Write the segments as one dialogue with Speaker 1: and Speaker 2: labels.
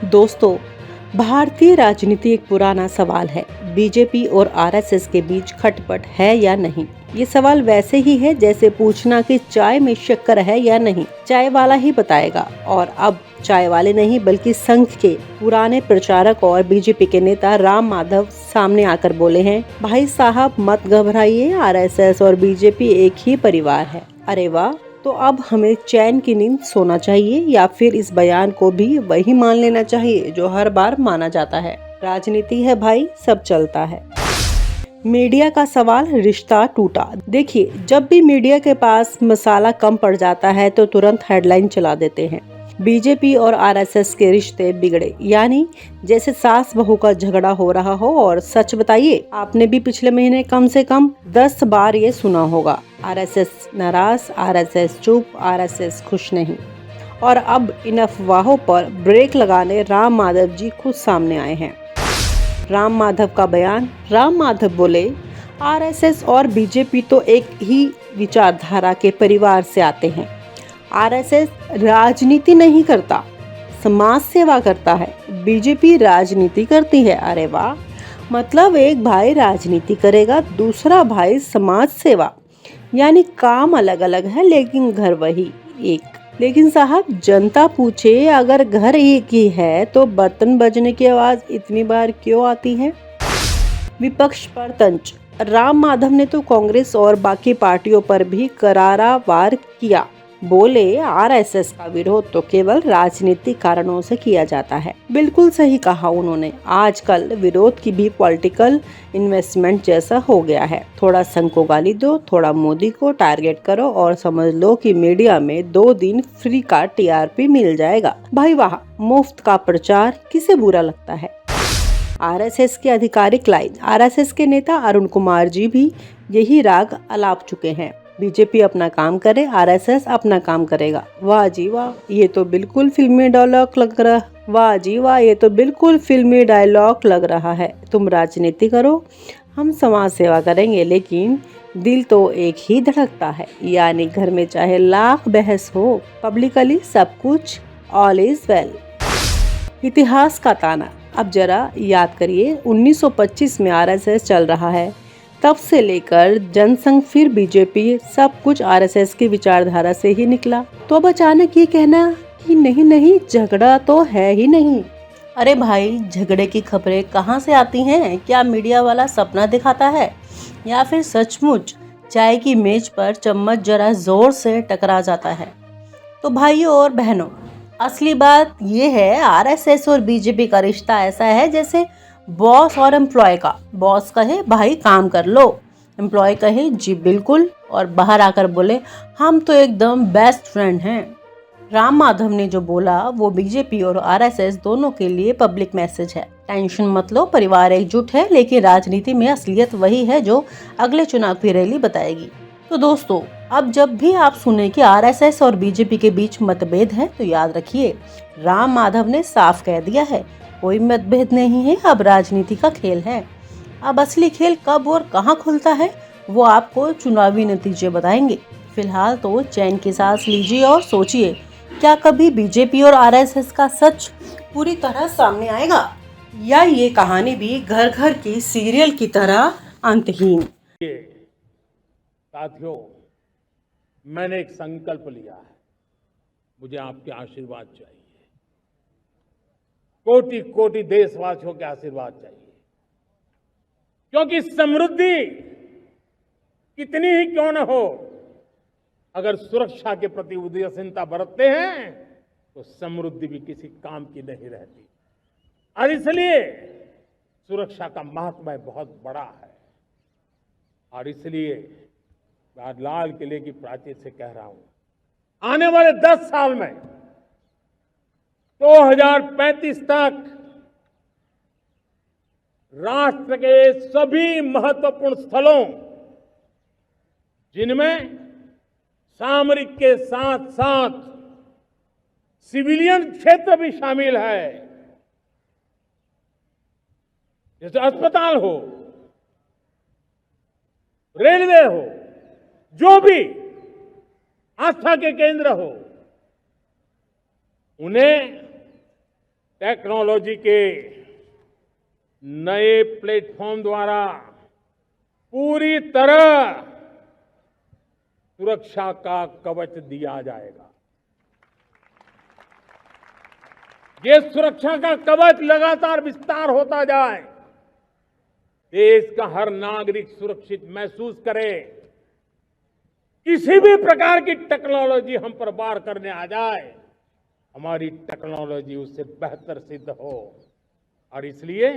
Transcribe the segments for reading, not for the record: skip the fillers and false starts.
Speaker 1: दोस्तों, भारतीय राजनीति एक पुराना सवाल है। बीजेपी और आरएसएस के बीच खटपट है या नहीं? ये सवाल वैसे ही है जैसे पूछना कि चाय में शक्कर है या नहीं। चाय वाला ही बताएगा। और अब चाय वाले नहीं बल्कि संघ के पुराने प्रचारक और बीजेपी के नेता राम माधव सामने आकर बोले हैं, भाई साहब मत घबराइए, आरएसएस और बीजेपी एक ही परिवार है। अरे वाह! तो अब हमें चैन की नींद सोना चाहिए या फिर इस बयान को भी वही मान लेना चाहिए जो हर बार माना जाता है? राजनीति है भाई, सब चलता है। मीडिया का सवाल, रिश्ता टूटा। देखिए, जब भी मीडिया के पास मसाला कम पड़ जाता है तो तुरंत हेडलाइन चला देते हैं। बीजेपी और आरएसएस के रिश्ते बिगड़े, यानी जैसे सास बहू का झगड़ा हो रहा हो। और सच बताइए, आपने भी पिछले महीने कम से कम 10 बार ये सुना होगा, आरएसएस नाराज, आरएसएस चुप, आरएसएस खुश नहीं। और अब इन अफवाहों पर ब्रेक लगाने राम माधव जी खुद सामने आए हैं। राम माधव का बयान। राम माधव बोले, आरएसएस और बीजेपी तो एक ही विचारधारा के परिवार से आते हैं। आरएसएस राजनीति नहीं करता, समाज सेवा करता है। बीजेपी राजनीति करती है। अरे वाह! मतलब एक भाई राजनीति करेगा, दूसरा भाई समाज सेवा। यानी काम अलग अलग है लेकिन घर वही एक। लेकिन साहब, जनता पूछे, अगर घर एक ही है तो बर्तन बजने की आवाज इतनी बार क्यों आती है? विपक्ष पर तंज। राम माधव ने तो कांग्रेस और बाकी पार्टियों पर भी करारा वार किया। बोले, आरएसएस का विरोध तो केवल राजनीतिक कारणों से किया जाता है। बिल्कुल सही कहा उन्होंने। आजकल विरोध की भी पॉलिटिकल इन्वेस्टमेंट जैसा हो गया है। थोड़ा संघ को गाली दो, थोड़ा मोदी को टारगेट करो और समझ लो कि मीडिया में 2 दिन फ्री का टीआरपी मिल जाएगा। भाई वाह! मुफ्त का प्रचार किसे बुरा लगता है? आरएसएस की आधिकारिक लाइन। आरएसएस के नेता अरुण कुमार जी भी यही राग अलाप चुके हैं। बीजेपी अपना काम करे, आरएसएस अपना काम करेगा। वाह जी वाह, ये तो बिल्कुल फिल्मी डायलॉग लग रहा। वाह जी वाह, ये तो बिल्कुल फिल्मी डायलॉग लग रहा है। तुम राजनीति करो, हम समाज सेवा करेंगे, लेकिन दिल तो एक ही धड़कता है। यानी घर में चाहे लाख बहस हो, पब्लिकली सब कुछ ऑल इज वेल। इतिहास का ताना। अब जरा याद करिए, 1925 में आरएसएस चल रहा है। तब से लेकर जनसंघ फिर बीजेपी, सब कुछ आरएसएस की विचारधारा से ही निकला। तो अब अचानक ये कहना कि नहीं नहीं झगड़ा तो है ही नहीं। अरे भाई, झगड़े की खबरें कहाँ से आती हैं? क्या मीडिया वाला सपना दिखाता है या फिर सचमुच चाय की मेज पर चम्मच जरा जोर से टकरा जाता है? तो भाइयों और बहनों, असली बात ये है, आरएसएस और बीजेपी का रिश्ता ऐसा है जैसे बॉस और एम्प्लॉय का। बॉस कहे भाई काम कर लो, एम्प्लॉय कहे जी बिल्कुल, और बाहर आकर बोले हम तो एकदम बेस्ट फ्रेंड हैं। राम माधव ने जो बोला वो बीजेपी और आरएसएस दोनों के लिए पब्लिक मैसेज है। टेंशन मत लो, परिवार एकजुट है, लेकिन राजनीति में असलियत वही है जो अगले चुनाव की रैली बताएगी। तो दोस्तों, अब जब भी आप सुने कि आरएसएस और बीजेपी के बीच मतभेद है तो याद रखिए, राम माधव ने साफ कह दिया है, कोई मतभेद नहीं है, अब राजनीति का खेल है। अब असली खेल कब और कहां खुलता है वो आपको चुनावी नतीजे बताएंगे। फिलहाल तो चैन की सांस लीजिए और सोचिए, क्या कभी बीजेपी और आरएसएस का सच पूरी तरह सामने आएगा या ये कहानी भी घर घर की सीरियल की तरह अंतहीन?
Speaker 2: साथियों, मैंने एक संकल्प लिया है, मुझे आपके आशीर्वाद चाहिए, कोटि कोटि देशवासियों के आशीर्वाद चाहिए। क्योंकि समृद्धि कितनी ही क्यों न हो, अगर सुरक्षा के प्रति उदासीनता बरतते हैं तो समृद्धि भी किसी काम की नहीं रहती। और इसलिए सुरक्षा का महत्व बहुत बड़ा है। और इसलिए मैं आज लाल किले की प्राचीर से कह रहा हूं, आने वाले 10 साल में 2035 तक राष्ट्र के सभी महत्वपूर्ण स्थलों, जिनमें सामरिक के साथ साथ सिविलियन क्षेत्र भी शामिल है, जैसे अस्पताल हो, रेलवे हो, जो भी आस्था के केंद्र हो, उन्हें टेक्नोलॉजी के नए प्लेटफॉर्म द्वारा पूरी तरह सुरक्षा का कवच दिया जाएगा। ये सुरक्षा का कवच लगातार विस्तार होता जाए, देश का हर नागरिक सुरक्षित महसूस करे। किसी भी प्रकार की टेक्नोलॉजी हम पर वार करने आ जाए, हमारी टेक्नोलॉजी उससे बेहतर सिद्ध हो। और इसलिए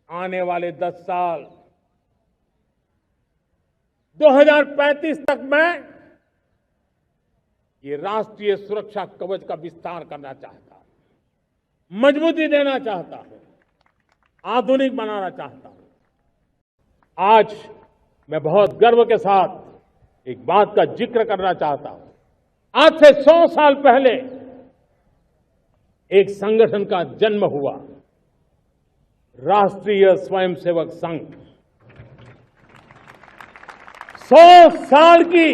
Speaker 2: आने वाले 10 साल 2035 तक मैं ये राष्ट्रीय सुरक्षा कवच का विस्तार करना चाहता हूं, मजबूती देना चाहता हूं, आधुनिक बनाना चाहता हूं। आज मैं बहुत गर्व के साथ एक बात का जिक्र करना चाहता हूं। आज से 100 साल पहले एक संगठन का जन्म हुआ, राष्ट्रीय स्वयंसेवक संघ। 100 साल की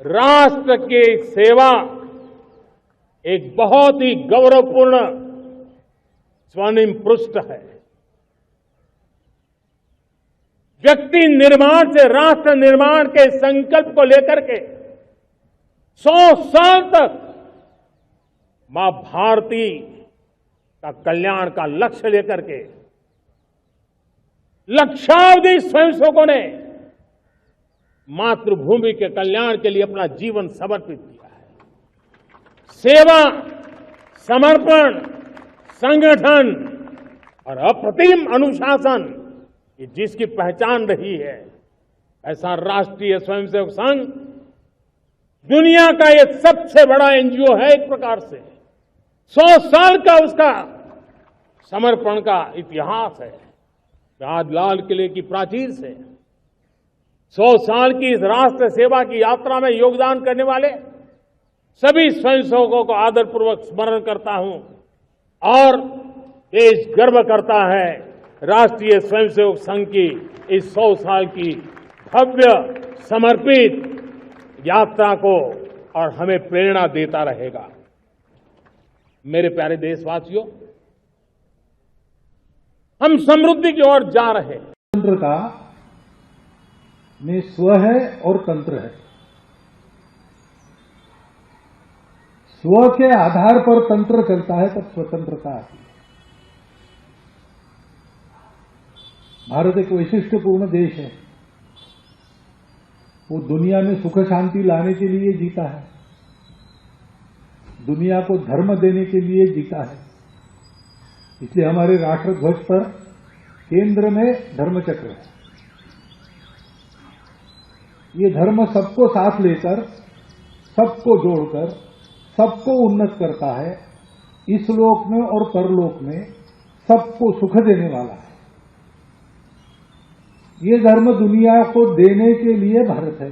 Speaker 2: राष्ट्र की सेवा एक बहुत ही गौरवपूर्ण स्वर्णिम पृष्ठ है। व्यक्ति निर्माण से राष्ट्र निर्माण के संकल्प को लेकर के 100 साल तक मां भारती का कल्याण का लक्ष्य लेकर के लक्षावधि स्वयंसेवकों ने मातृभूमि के कल्याण के लिए अपना जीवन समर्पित किया है। सेवा, समर्पण, संगठन और अप्रतिम अनुशासन, ये जिसकी पहचान रही है, ऐसा राष्ट्रीय स्वयंसेवक संघ दुनिया का ये सबसे बड़ा एनजीओ है। एक प्रकार से 100 साल का उसका समर्पण का इतिहास है। आज लाल किले की प्राचीर से 100 साल की इस राष्ट्र सेवा की यात्रा में योगदान करने वाले सभी स्वयंसेवकों को आदरपूर्वक स्मरण करता हूं और देश गर्व करता है राष्ट्रीय स्वयंसेवक संघ की इस 100 साल की भव्य समर्पित यात्रा को, और हमें प्रेरणा देता रहेगा। मेरे प्यारे देशवासियों, हम समृद्धि की ओर जा रहे हैं।
Speaker 3: तंत्र का में स्व है और तंत्र है। स्व के आधार पर तंत्र चलता है तब स्वतंत्रता आती है। भारत एक वैशिष्ट्यपूर्ण देश है। वो दुनिया में सुख शांति लाने के लिए जीता है, दुनिया को धर्म देने के लिए जीता है। इसलिए हमारे राष्ट्र ध्वज पर केंद्र में धर्मचक्र है। ये धर्म सबको साथ लेकर, सबको जोड़कर, सबको उन्नत करता है। इस लोक में और परलोक में सबको सुख देने वाला है। ये धर्म दुनिया को देने के लिए भारत है।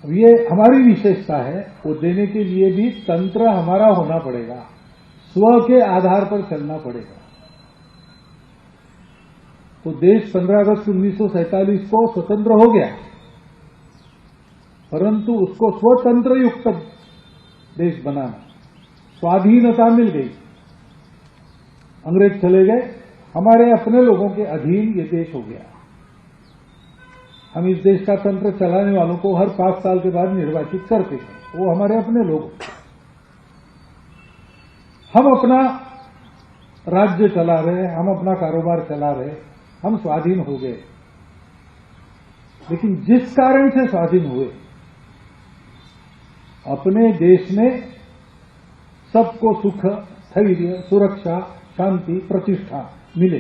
Speaker 3: अब ये हमारी विशेषता है, वो देने के लिए भी तंत्र हमारा होना पड़ेगा, स्व के आधार पर चलना पड़ेगा। तो देश 15 अगस्त 1947 को स्वतंत्र हो गया, परंतु उसको स्वतंत्र युक्त देश बनाना, स्वाधीनता मिल गई। अंग्रेज चले गए, हमारे अपने लोगों के अधीन ये देश हो गया। हम इस देश का तंत्र चलाने वालों को हर 5 साल के बाद निर्वाचित करते हैं, वो हमारे अपने लोग। हम अपना राज्य चला रहे, हम अपना कारोबार चला रहे, हम स्वाधीन हो गए। लेकिन जिस कारण से स्वाधीन हुए, अपने देश में सबको सुख, स्थैर्य, सुरक्षा, शांति, प्रतिष्ठा मिले।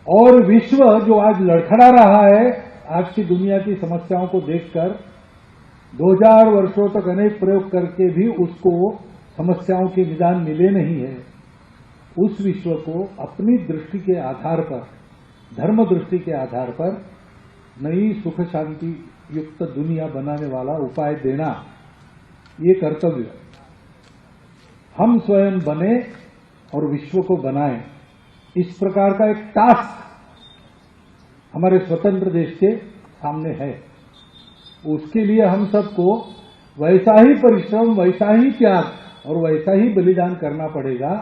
Speaker 3: और विश्व जो आज लड़खड़ा रहा है, आज की दुनिया की समस्याओं को देखकर 2000 वर्षों तक अनेक प्रयोग करके भी उसको समस्याओं के निदान मिले नहीं है। उस विश्व को अपनी दृष्टि के आधार पर, धर्म दृष्टि के आधार पर नई सुख शांति युक्त दुनिया बनाने वाला उपाय देना, ये कर्तव्य हम स्वयं बने और विश्व को बनाएं। इस प्रकार का एक टास्क हमारे स्वतंत्र देश के सामने है। उसके लिए हम सबको वैसा ही परिश्रम, वैसा ही त्याग और वैसा ही बलिदान करना पड़ेगा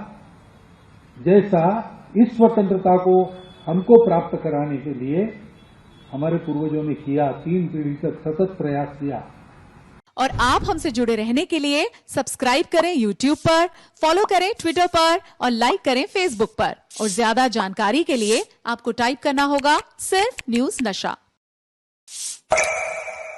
Speaker 3: जैसा इस स्वतंत्रता को हमको प्राप्त कराने के लिए हमारे पूर्वजों ने किया। 3 पीढ़ी तक सतत प्रयास किया।
Speaker 4: और आप हमसे जुड़े रहने के लिए सब्सक्राइब करें YouTube पर, फॉलो करें Twitter पर और लाइक करें Facebook पर। और ज्यादा जानकारी के लिए आपको टाइप करना होगा सिर्फ न्यूज नशा।